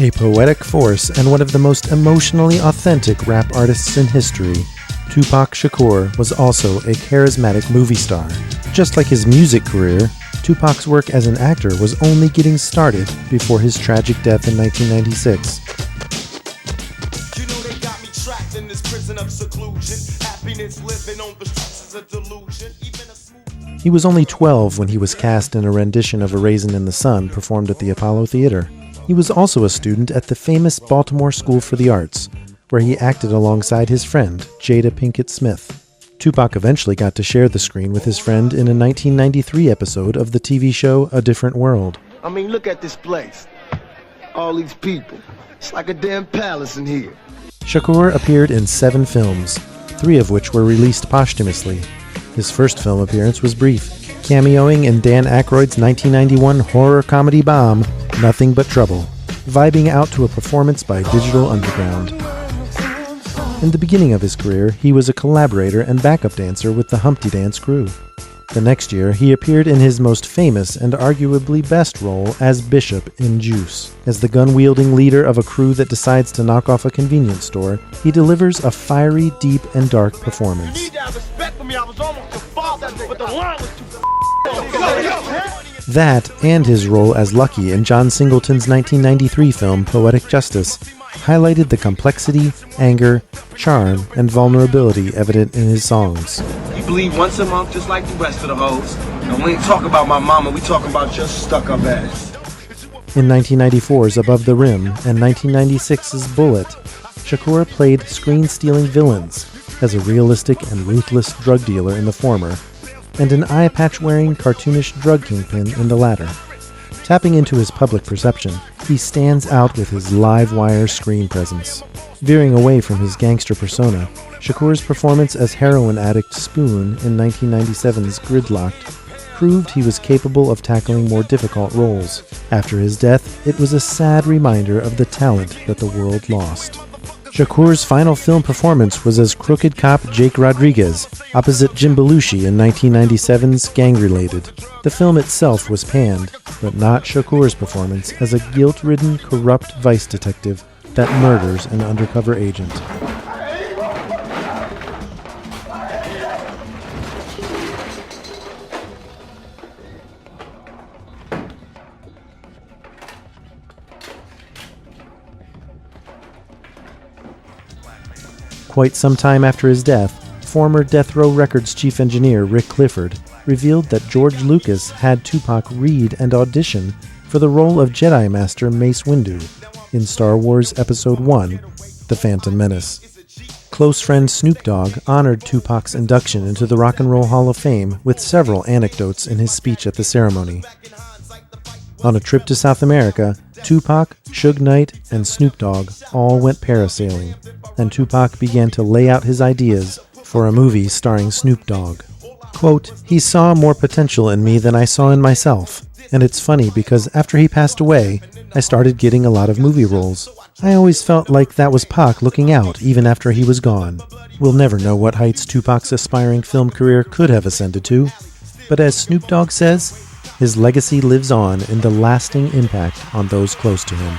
A poetic force and one of the most emotionally authentic rap artists in history, Tupac Shakur was also a charismatic movie star. Just like his music career, Tupac's work as an actor was only getting started before his tragic death in 1996. You know they got me trapped in this prison of seclusion. Happiness living on the streets is a delusion. He was only 12 when he was cast in a rendition of A Raisin in the Sun performed at the Apollo Theater. He was also a student at the famous Baltimore School for the Arts, where he acted alongside his friend, Jada Pinkett Smith. Tupac eventually got to share the screen with his friend in a 1993 episode of the TV show A Different World. I mean, look at this place. All these people. It's like a damn palace in here. Shakur appeared in 7 films, 3 of which were released posthumously. His first film appearance was brief, cameoing in Dan Aykroyd's 1991 horror comedy bomb, Nothing But Trouble, vibing out to a performance by Digital Underground. In the beginning of his career, he was a collaborator and backup dancer with the Humpty Dance crew. The next year, he appeared in his most famous and arguably best role as Bishop in Juice. As the gun-wielding leader of a crew that decides to knock off a convenience store, he delivers a fiery, deep, and dark performance. You need to have respect for me. I was almost a father, but the line was too That, and his role as Lucky in John Singleton's 1993 film Poetic Justice, highlighted the complexity, anger, charm, and vulnerability evident in his songs. You bleed once a month just like the rest of the hoes. And we ain't talking about my mama, we talking about your stuck-up ass. In 1994's Above the Rim and 1996's Bullet, Shakur played screen-stealing villains as a realistic and ruthless drug dealer in the former, and an eye-patch-wearing cartoonish drug kingpin in the latter. Tapping into his public perception, he stands out with his live-wire screen presence. Veering away from his gangster persona, Shakur's performance as heroin addict Spoon in 1997's Gridlocked proved he was capable of tackling more difficult roles. After his death, it was a sad reminder of the talent that the world lost. Shakur's final film performance was as crooked cop Jake Rodriguez, opposite Jim Belushi in 1997's Gang-Related. The film itself was panned, but not Shakur's performance as a guilt-ridden, corrupt vice detective that murders an undercover agent. Quite some time after his death, former Death Row Records chief engineer Rick Clifford revealed that George Lucas had Tupac read and audition for the role of Jedi Master Mace Windu in Star Wars Episode I, The Phantom Menace. Close friend Snoop Dogg honored Tupac's induction into the Rock and Roll Hall of Fame with several anecdotes in his speech at the ceremony. On a trip to South America, Tupac, Suge Knight, and Snoop Dogg all went parasailing, and Tupac began to lay out his ideas for a movie starring Snoop Dogg. Quote, "He saw more potential in me than I saw in myself, and it's funny because after he passed away, I started getting a lot of movie roles. I always felt like that was Pac looking out even after he was gone." We'll never know what heights Tupac's aspiring film career could have ascended to, but as Snoop Dogg says, his legacy lives on in the lasting impact on those close to him.